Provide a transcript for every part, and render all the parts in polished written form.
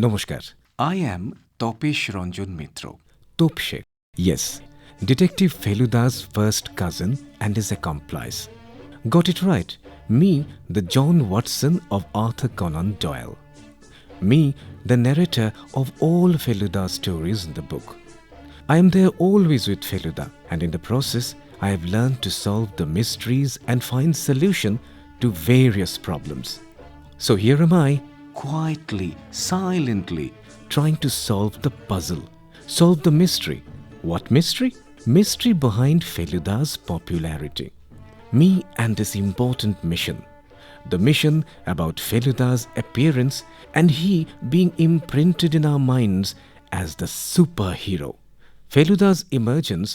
নমস্কার। I am Topesh Ranjan Mitra. Topshe. Yes, Detective Feluda's first cousin and his accomplice. Got it right. Me, the John Watson of Arthur Conan Doyle. Me, the narrator of all Feluda's stories in the book. I am there always with Feluda, and in the process, I have learned to solve the mysteries and find solution to various problems. So here am I, Quietly, silently, trying to solve the puzzle, solve the mystery. What mystery? Mystery behind Feluda's popularity. Me and this important mission. The mission about Feluda's appearance and he being imprinted in our minds as the superhero. Feluda's emergence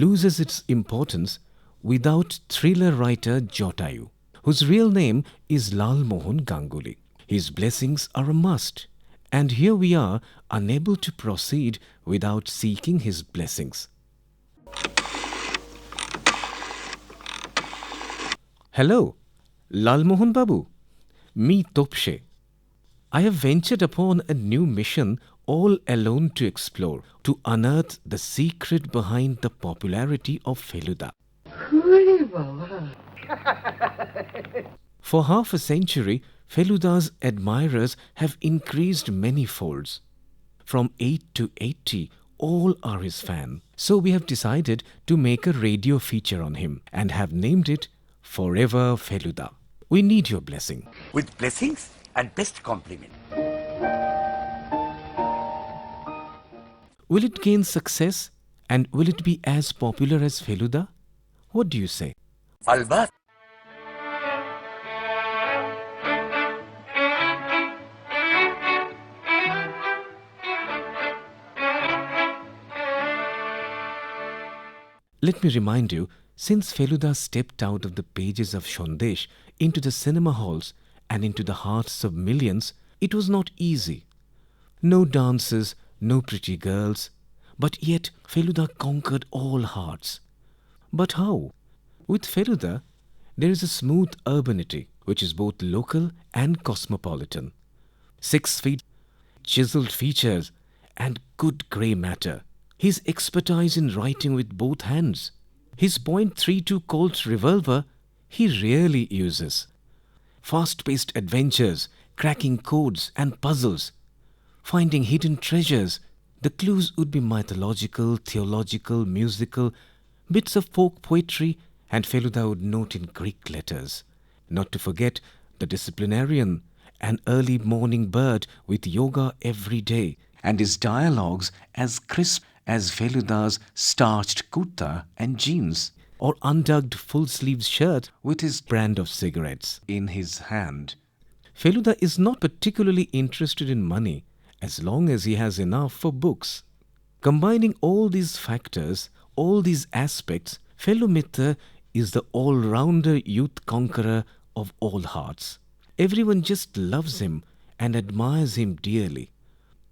loses its importance without thriller writer Jatayu, whose real name is Lal Mohan Ganguly. His blessings are a must, and here we are unable to proceed without seeking his blessings. Hello, Lal Mohan Babu. Me Topshe. I have ventured upon a new mission all alone to explore, to unearth the secret behind the popularity of Feluda. For half a century, Feluda's admirers have increased many folds. From 8 to 80, all are his fan. So we have decided to make a radio feature on him and have named it Forever Feluda. We need your blessing. With blessings and best compliment. Will it gain success and will it be as popular as Feluda? What do you say? Albat. Let me remind you, since Feluda stepped out of the pages of Sandesh into the cinema halls and into the hearts of millions, it was not easy. No dances, no pretty girls, but yet Feluda conquered all hearts. But how? With Feluda, there is a smooth urbanity which is both local and cosmopolitan. 6 feet, chiseled features, and good grey matter. His expertise in writing with both hands. His .32 Colt revolver he rarely uses. Fast-paced adventures, cracking codes and puzzles, finding hidden treasures. The clues would be mythological, theological, musical, bits of folk poetry, and Feluda would note in Greek letters. Not to forget the disciplinarian, an early morning bird with yoga every day, and his dialogues as crisp as Feluda's starched kurta and jeans, or untucked full-sleeved shirt with his brand of cigarettes in his hand. Feluda is not particularly interested in money as long as he has enough for books. Combining all these factors, all these aspects, Felumitra is the all-rounder youth conqueror of all hearts. Everyone just loves him and admires him dearly.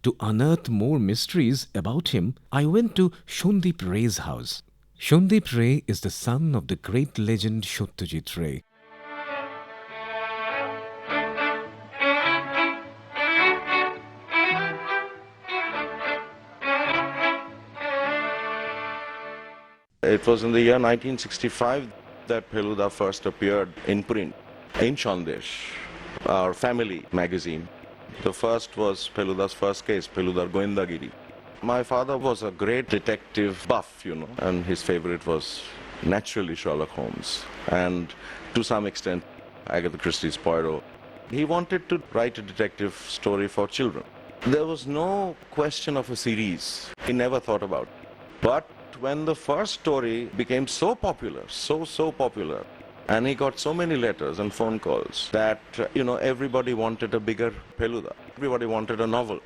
To unearth more mysteries about him, I went to Shondip Ray's house. Shondip Ray is the son of the great legend Chatterjee Ray. It was in the year 1965 that Feluda first appeared in print in Sandesh, our family magazine. The first was Feluda's first case, Feludar Goindagiri. My father was a great detective buff, and his favorite was naturally Sherlock Holmes and to some extent Agatha Christie's Poirot. He wanted to write a detective story for children. There was no question of a series. He never thought about it. But when the first story became so popular, so popular, and he got so many letters and phone calls that, everybody wanted a bigger Feluda. Everybody wanted a novel.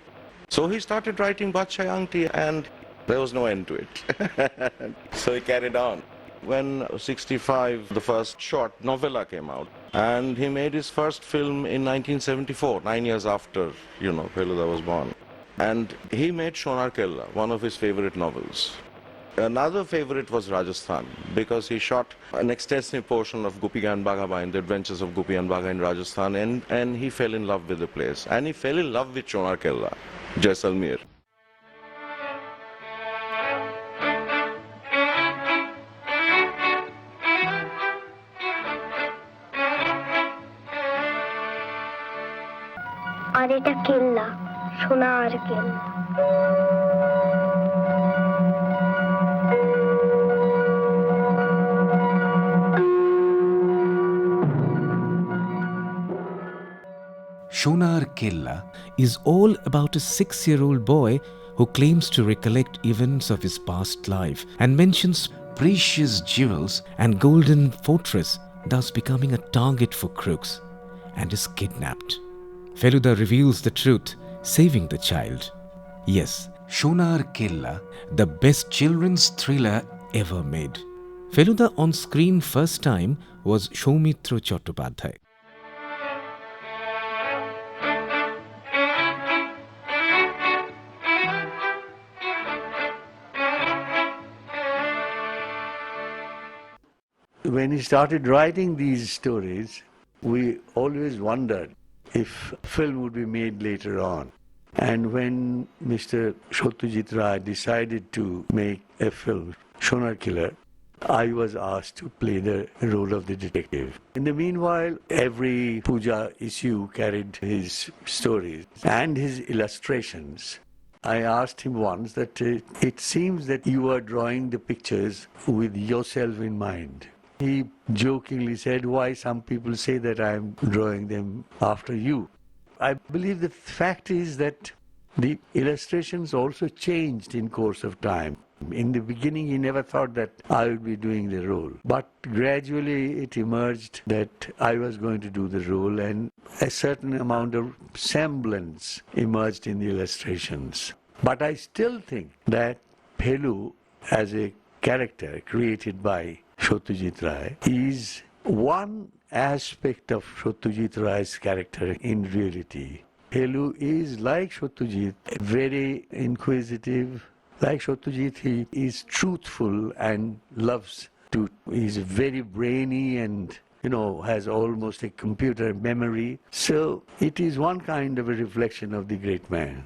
So he started writing Batshayangti and there was no end to it. So he carried on. When 65, the first short novella came out, and he made his first film in 1974, 9 years after, Feluda was born. And he made Shonar Kella, one of his favorite novels. Another favorite was Rajasthan because he shot an extensive portion of Gopi and Bagaba in the adventures of Gopi and Baga in Rajasthan, and he fell in love with the place. And he fell in love with Chonar Kella, Jaisalmer. আর এটা কেল্লা, সোনার কেল্লা। Shonar Kella is all about a 6-year-old boy who claims to recollect events of his past life and mentions precious jewels and golden fortress, thus becoming a target for crooks, and is kidnapped. Feluda reveals the truth, saving the child. Yes, Shonar Kella, the best children's thriller ever made. Feluda on screen first time was Soumitra Chattopadhyay. When he started writing these stories, we always wondered if film would be made later on. And when Mr. Satyajit Ray decided to make a film, Shonar Killer, I was asked to play the role of the detective. In the meanwhile, every puja issue carried his stories and his illustrations. I asked him once that it seems that you are drawing the pictures with yourself in mind. He jokingly said, why some people say that I am drawing them after you. I believe the fact is that the illustrations also changed in course of time. In the beginning, he never thought that I would be doing the role. But gradually it emerged that I was going to do the role, and a certain amount of semblance emerged in the illustrations. But I still think that Phelu, as a character created by Satyajit Ray, is one aspect of Satyajit Ray's character in reality. Phelu is like Satyajit, very inquisitive. Like Satyajit, he is truthful and loves to, he's very brainy and, has almost a computer memory. So it is one kind of a reflection of the great man.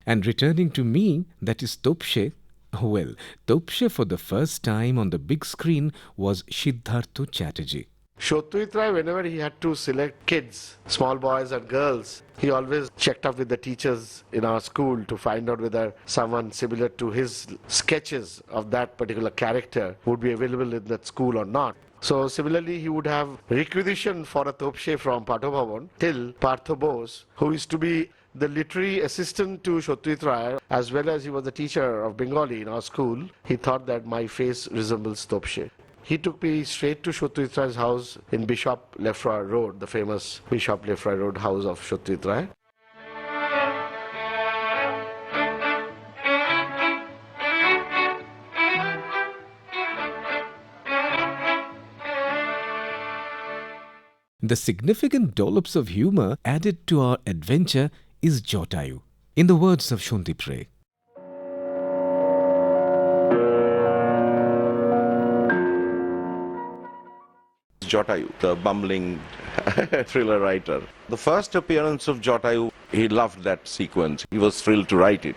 And returning to me, that is Topshe. Well, Topshe for the first time on the big screen was Siddhartha Chatterjee. Satyajit Ray, whenever he had to select kids, small boys and girls, he always checked up with the teachers in our school to find out whether someone similar to his sketches of that particular character would be available in that school or not. So similarly, he would have requisition for a Topshe from Pato Bhavan till Partho Bose, who is to be the literary assistant to Satyajit Ray, as well as he was the teacher of Bengali in our school. He thought that my face resembles Topshe. He took me straight to Satyajit Ray's house in Bishop Lefroy Road, the famous Bishop Lefroy Road house of Satyajit Ray. The significant dollops of humor added to our adventure is Jotayu, in the words of Shundip Ray. Jotayu, the bumbling thriller writer. The first appearance of Jotayu, he loved that sequence. He was thrilled to write it.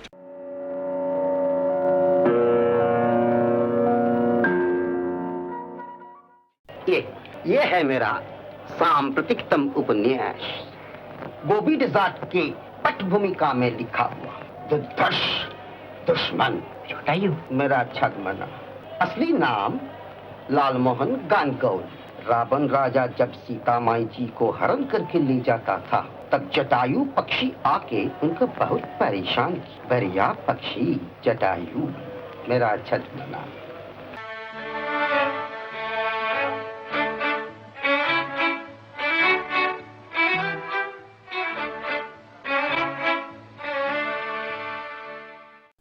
ये है मेरा सांप्रतिकतम उपन्यास बोबीड जात के पटभूमिका में लिखा हुआ दुर्धर्ष दुश्मन छोटायू मेरा छद्मना असली नाम लालमोहन गानगौल रावण राजा जब सीता माई जी को हरण करके ले जाता था तब जटायु पक्षी आके उनको बहुत परेशान की बढ़िया पक्षी जटायु मेरा छद्मना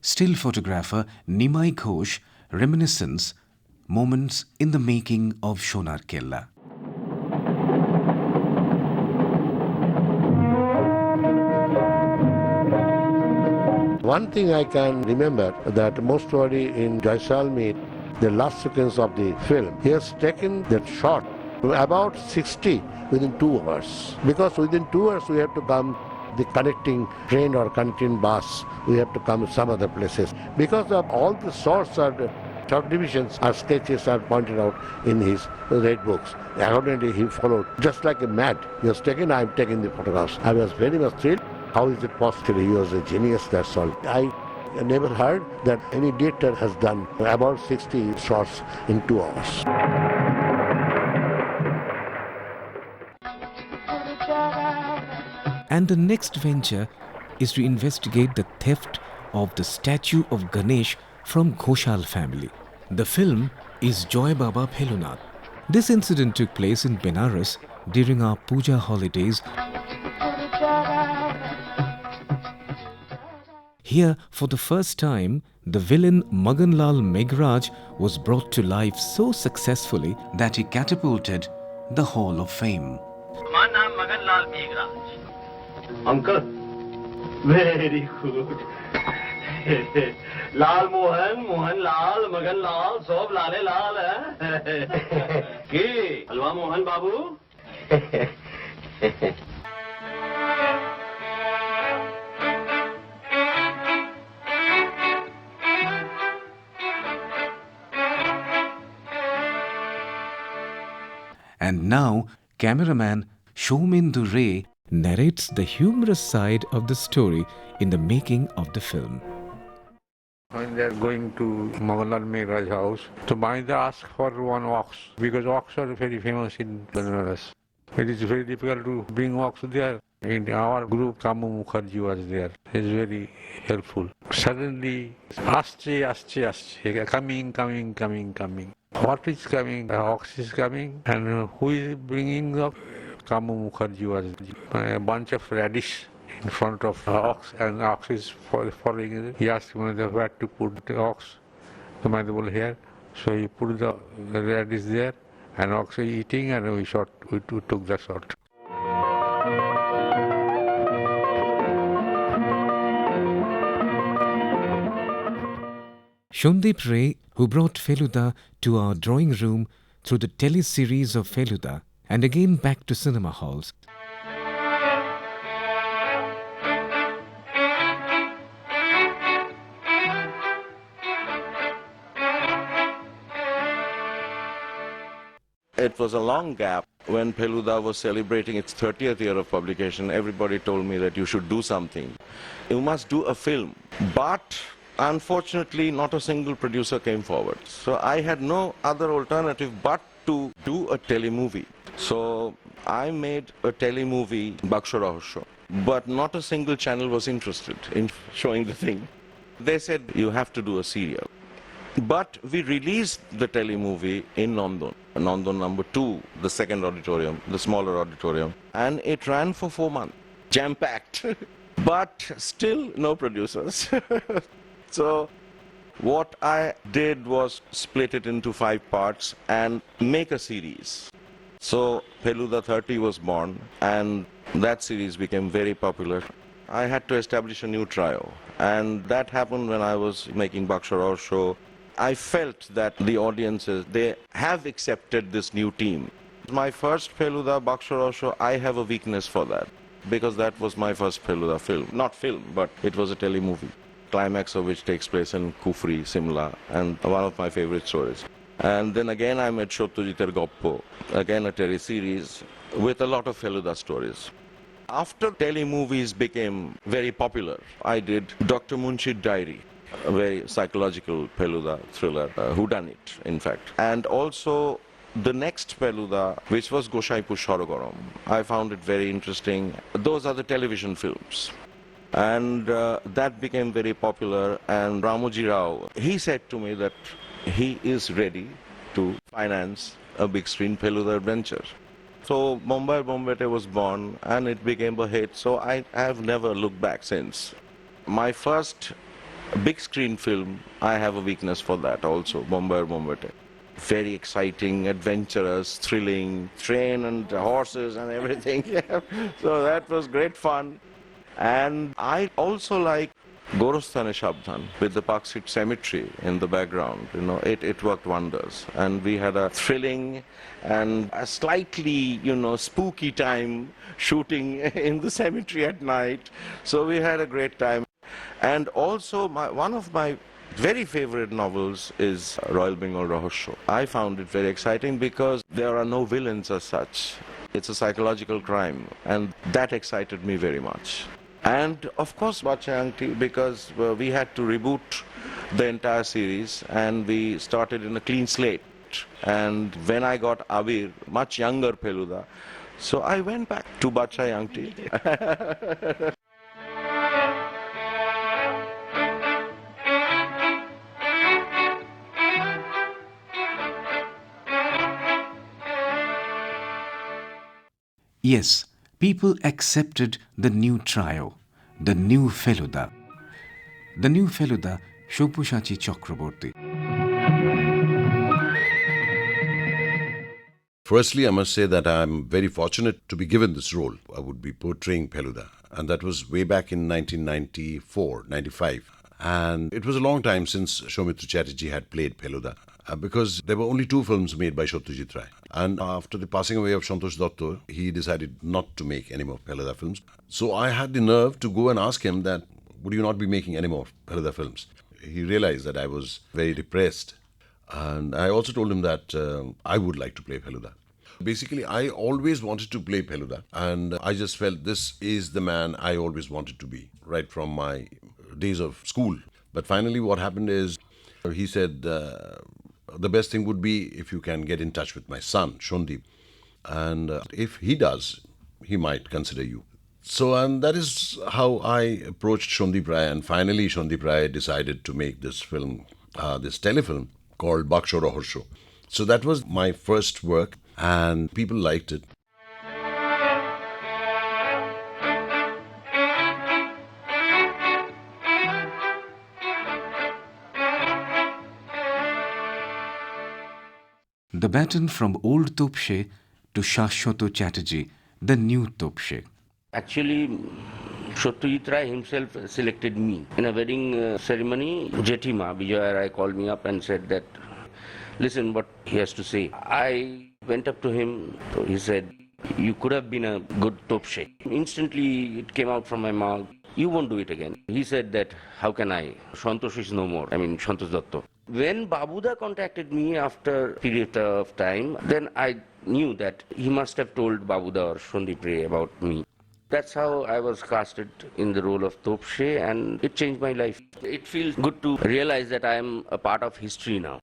Still photographer Nimai Ghosh, Reminiscence, moments in the making of Shonar Kella. One thing I can remember that most probably in Jaisalmer, the last sequence of the film, he has taken that shot about 60 within 2 hours. Because within 2 hours we have to come the connecting train or connecting bus, we have to come some other places. Because of all the source or short divisions or sketches are pointed out in his red books. Accordingly, he followed just like a mad. He was taken, I am taking the photographs. I was very much thrilled. How is it possible? He was a genius, that's all. I never heard that any director has done about 60 shots in 2 hours. And the next venture is to investigate the theft of the statue of Ganesh from Ghoshal family. The film is Joy Baba Phelunath. This incident took place in Benares during our puja holidays. Here, for the first time, the villain Maganlal Meghraj was brought to life so successfully that he catapulted the Hall of Fame. My name Maganlal Meghraj. Uncle, very good. Lal Mohan, Mohan Lal, Magan Lal, sob lale lal hai. Ki, Halwa Mohan Babu? And now, cameraman Shomindu Ray narrates the humorous side of the story in the making of the film. When they are going to Maganlal Meghraj house, so Mahindra asked for one ox, because ox are very famous in Benares. It is very difficult to bring ox there. In our group, Kamu Mukherjee was there. He is very helpful. Suddenly, Asche, Asche, Asche, coming. What is coming? The ox is coming. And who is bringing the Kamu Mukherjee was a bunch of radish in front of the ox, and the ox is following it. He asked him where to put the ox. So Mahindra here. So he put the radish there, and ox is eating, and we took the shot. Shondeep Ray, who brought Feluda to our drawing room through the teleseries of Feluda and again back to cinema halls. It was a long gap. When Feluda was celebrating its 30th year of publication, everybody told me that you should do something. You must do a film. But unfortunately, not a single producer came forward. So I had no other alternative but to do a telemovie. So I made a telemovie, Baksho Rahosyo. But not a single channel was interested in showing the thing. They said, you have to do a serial. But we released the telemovie in Nandon number 2, the second auditorium, the smaller auditorium, and it ran for 4 months, jam-packed. But still no producers. So what I did was split it into 5 parts and make a series. So Feluda 30 was born, and that series became very popular. I had to establish a new trio, and that happened when I was making Baksho Rahosyo. I felt that the audiences, they have accepted this new team. My first Feluda, Baksho Rahosyo, I have a weakness for that, because that was my first Feluda film. Not film, but it was a telemovie, climax of which takes place in Kufri, Simla, and one of my favorite stories. And then again I made Shottujiter Goppo, again a teleseries with a lot of Feluda stories. After telemovies became very popular, I did Dr. Munshid Diary, a very psychological Feluda thriller, whodunit in fact. And also the next Feluda, which was Goshaipu Shorogorom, I found it very interesting. Those are the television films. And that became very popular, and Ramoji Rao, he said to me that he is ready to finance a big screen Feluda adventure. So Bombay Bombete was born, and it became a hit, so I have never looked back since. My first big screen film, I have a weakness for that also, Bombay Bombete. very exciting, adventurous, thrilling, train and horses and everything. So that was great fun. And I also like Gorostane Shabdhan with the Park Street Cemetery in the background. It worked wonders. And we had a thrilling and a slightly, spooky time shooting in the cemetery at night. So we had a great time. And also one of my very favorite novels is Royal Bengal Rahasya. I found it very exciting because there are no villains as such. It's a psychological crime, and that excited me very much. And of course Bachayangti, because we had to reboot the entire series and we started in a clean slate. And when I got Abir, much younger Feluda, so I went back to Bachayangti. Yes, people accepted the new trio, the new Feluda. The new Feluda, Shobhushachi Chakraborty. Firstly, I must say that I'm very fortunate to be given this role. I would be portraying Feluda, and that was way back in 1994, 95. And it was a long time since Soumitra Chatterjee had played Feluda, because there were only 2 films made by Satyajit Ray. And after the passing away of Santosh Datta, he decided not to make any more Feluda films. So I had the nerve to go and ask him that, would you not be making any more Feluda films? He realized that I was very depressed. And I also told him that I would like to play Feluda. Basically, I always wanted to play Feluda, and I just felt this is the man I always wanted to be, right from my days of school. But finally, what happened is, he said, the best thing would be if you can get in touch with my son, Shondeep. And if he does, he might consider you. So, and that is how I approached Shondeep Rai, and finally Shondeep Rai decided to make this film, this telefilm called Baksho Rahasya. So that was my first work, and people liked it. The baton from old Topshe to Shashwato Chatterjee, the new Topshe. Actually, Satyajit Ray himself selected me. In a wedding ceremony, Jethima Vijay Rai called me up and said that, listen what he has to say. I went up to him, so he said, you could have been a good Topshe. Instantly it came out from my mouth, you won't do it again. He said that, how can I? Santosh is no more. I mean, Santosh Datta. When Babuda contacted me after a period of time, then I knew that he must have told Babuda or Shondeep Ray about me. That's how I was casted in the role of Topshe, and it changed my life. It feels good to realize that I am a part of history now.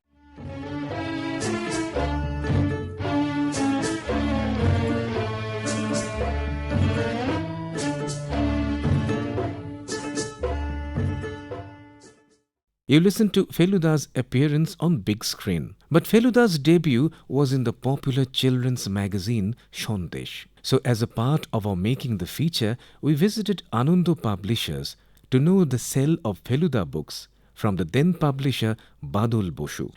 You listened to Feluda's appearance on big screen. But Feluda's debut was in the popular children's magazine Sandesh. So as a part of our making the feature, we visited Anando Publishers to know the sale of Feluda books from the then publisher Badul Boshu.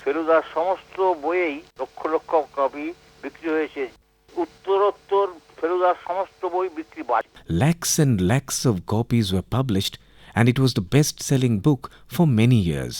ফেলুদার সমস্ত বইয়েই lakh lakh copy বিক্রি হয়েছে। উত্তরোত্তর ফেলুদার সমস্ত বই বিক্রি বাড়ে। Lakhs and lakhs of copies were published, and it was the best-selling book for many years.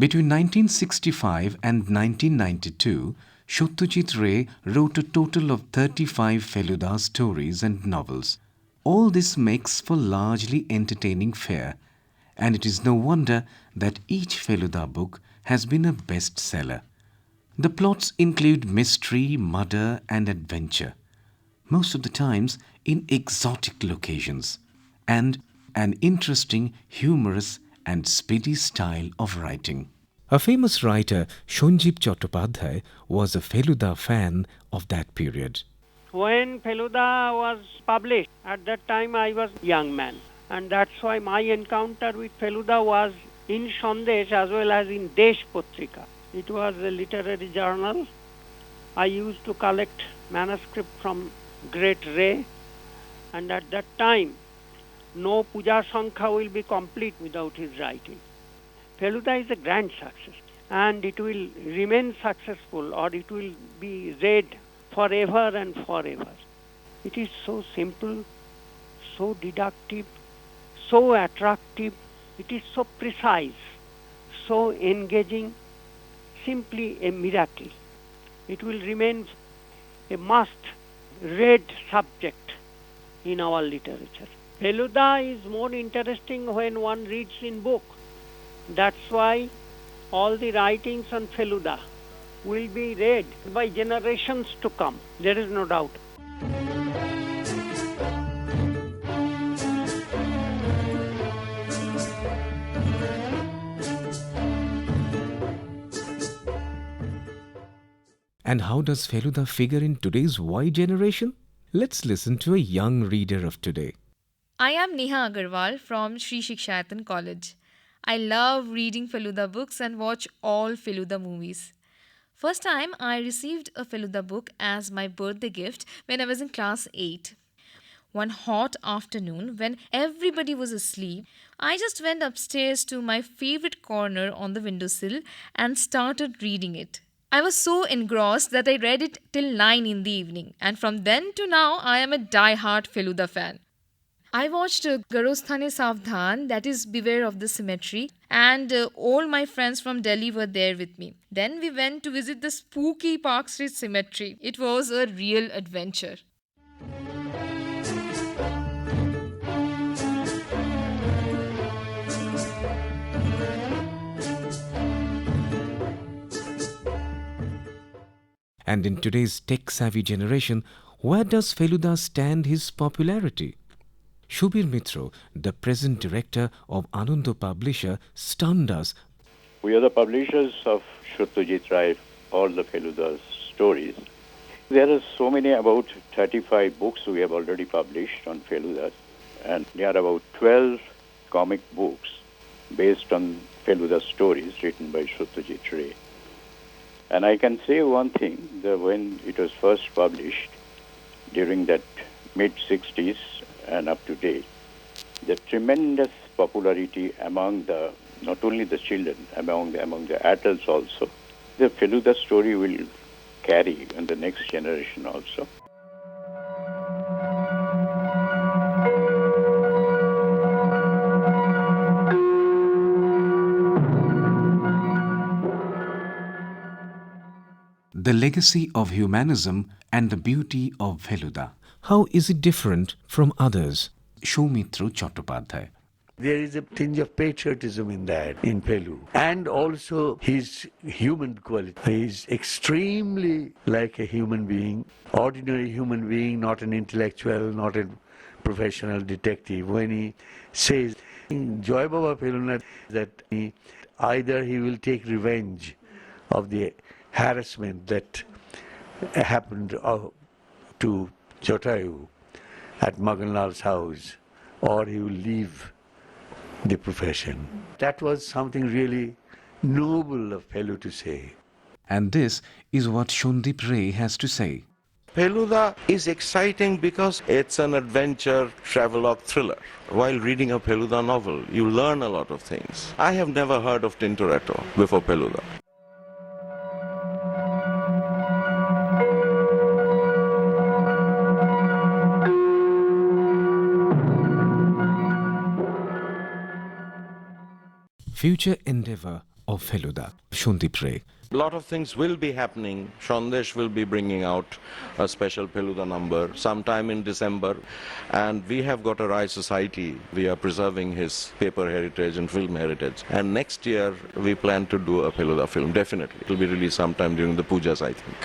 Between 1965 and 1992, Satyajit Ray wrote a total of 35 Feluda stories and novels. All this makes for largely entertaining fare, and it is no wonder that each Feluda book has been a bestseller. The plots include mystery, murder, and adventure, most of the times in exotic locations, and an interesting, humorous, and speedy style of writing. A famous writer, Shonjip Chattopadhyay, was a Feluda fan of that period. When Feluda was published, at that time I was a young man. And that's why my encounter with Feluda was in Sandesh as well as in Desh Patrika. It was a literary journal. I used to collect manuscript from great Ray, and at that time, no Puja Sankha will be complete without his writing. Feluda is a grand success, and it will remain successful, or it will be read forever and forever. It is so simple, so deductive, so attractive, it is so precise, so engaging, simply a miracle. It will remain a must-read subject in our literature. Feluda is more interesting when one reads in book. That's why all the writings on Feluda will be read by generations to come. There is no doubt. And how does Feluda figure in today's Y generation? Let's listen to a young reader of today. I am Neha Agarwal from Sri Shikshayatan College. I love reading Feluda books and watch all Feluda movies. First time I received a Feluda book as my birthday gift when I was in class 8. One hot afternoon when everybody was asleep, I just went upstairs to my favorite corner on the windowsill and started reading it. I was so engrossed that I read it till 9 in the evening, and from then to now I am a die-hard Feluda fan. I watched Garosthane Savdhan, that is Beware of the Cemetery, and all my friends from Delhi were there with me. Then we went to visit the spooky Park Street Cemetery. It was a real adventure. And in today's tech-savvy generation, where does Feluda stand his popularity? Shubir Mitro, the present director of Anando Publisher, stunned us. We are the publishers of Satyajit Ray, all the Feluda's stories. There are so many, about 35 books we have already published on Feluda, and there are about 12 comic books based on Feluda stories written by Satyajit Ray. And I can say one thing, that when it was first published, during that mid-60s and up to date, the tremendous popularity among the, not only the children, among the adults also, the Feluda story will carry in the next generation also. The legacy of humanism and the beauty of Feluda. How is it different from others? Shoumitro Chattopadhyay. There is a tinge of patriotism in that, in Pelu. And also his human quality. He is extremely like a human being, ordinary human being, not an intellectual, not a professional detective. When he says in Joy Baba Peluna that either he will take revenge of the harassment that happened to Jatayu at Maganlal's house, or he will leave the profession. That was something really noble of Pelu to say. And this is what Shondip Ray has to say. Feluda is exciting because it's an adventure travelogue thriller. While reading a Feluda novel, you learn a lot of things. I have never heard of Tintoretto before Feluda. Future endeavor of Feluda, Shondip Ray. A lot of things will be happening. Sandesh will be bringing out a special Feluda number sometime in December. And we have got a Rai Society. We are preserving his paper heritage and film heritage. And next year, we plan to do a Feluda film, definitely. It will be released sometime during the pujas, I think.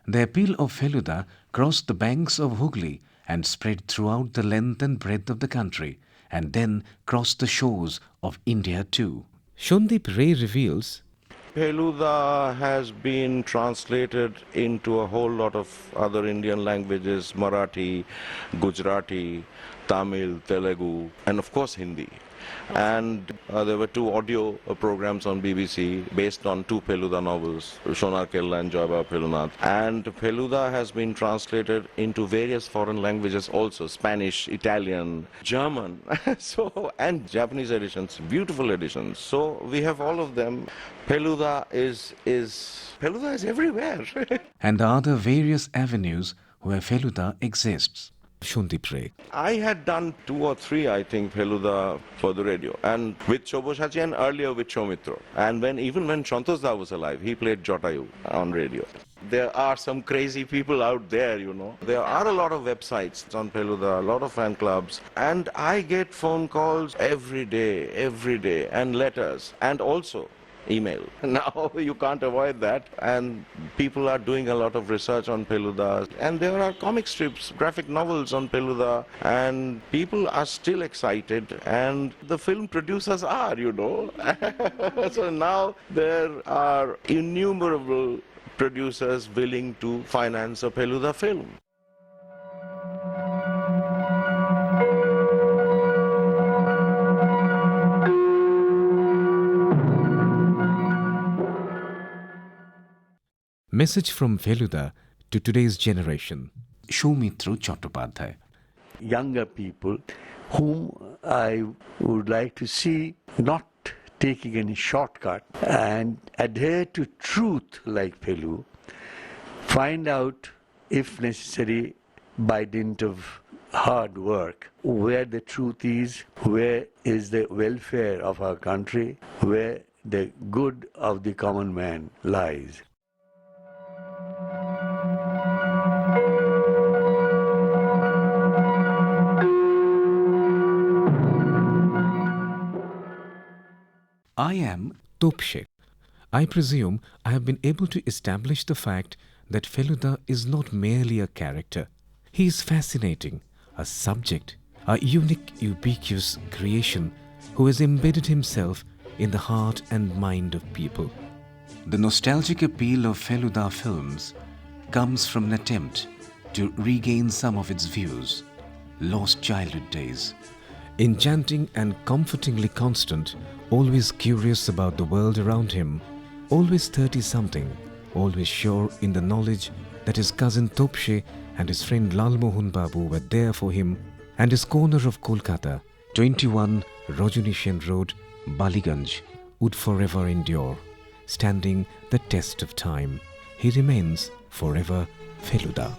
The appeal of Feluda crossed the banks of Hooghly and spread throughout the length and breadth of the country, and then crossed the shores of India too. Shondip Ray reveals, Feluda has been translated into a whole lot of other Indian languages, Marathi, Gujarati, Tamil, Telugu, and of course Hindi. And there were 2 audio programs on BBC based on 2 Feluda novels, Sonar Kella and Joyba Felunath. And Feluda has been translated into various foreign languages also, Spanish, Italian, German, and Japanese editions, beautiful editions. So we have all of them. Feluda is everywhere. And are there various avenues where Feluda exists? Shundip Ray. I had done 2 or 3, I think, Feluda for the radio, and with Shoboshachi and earlier with Shomitro. And even when Shantosda was alive, he played Jotayu on radio. There are some crazy people out there, you know. There are a lot of websites on Feluda, a lot of fan clubs, and I get phone calls every day, and letters, and also email. Now you can't avoid that, and people are doing a lot of research on Feluda, and there are comic strips, graphic novels on Feluda, and people are still excited, and the film producers are, you know. So now there are innumerable producers willing to finance a Feluda film. Message from Feluda to today's generation. Soumitra Chattopadhyay. Younger people whom I would like to see not taking any shortcut and adhere to truth like Felu, find out, if necessary, by dint of hard work, where the truth is, where is the welfare of our country, where the good of the common man lies. I am Topshe. I presume I have been able to establish the fact that Feluda is not merely a character. He is fascinating, a subject, a unique, ubiquitous creation who has embedded himself in the heart and mind of people. The nostalgic appeal of Feluda films comes from an attempt to regain some of its views, lost childhood days. Enchanting and comfortingly constant, always curious about the world around him, always 30-something, always sure in the knowledge that his cousin Topshe and his friend Lalmohun Babu were there for him, and his corner of Kolkata, 21 Rajanishan Road, Baliganj, would forever endure, standing the test of time. He remains forever Feluda.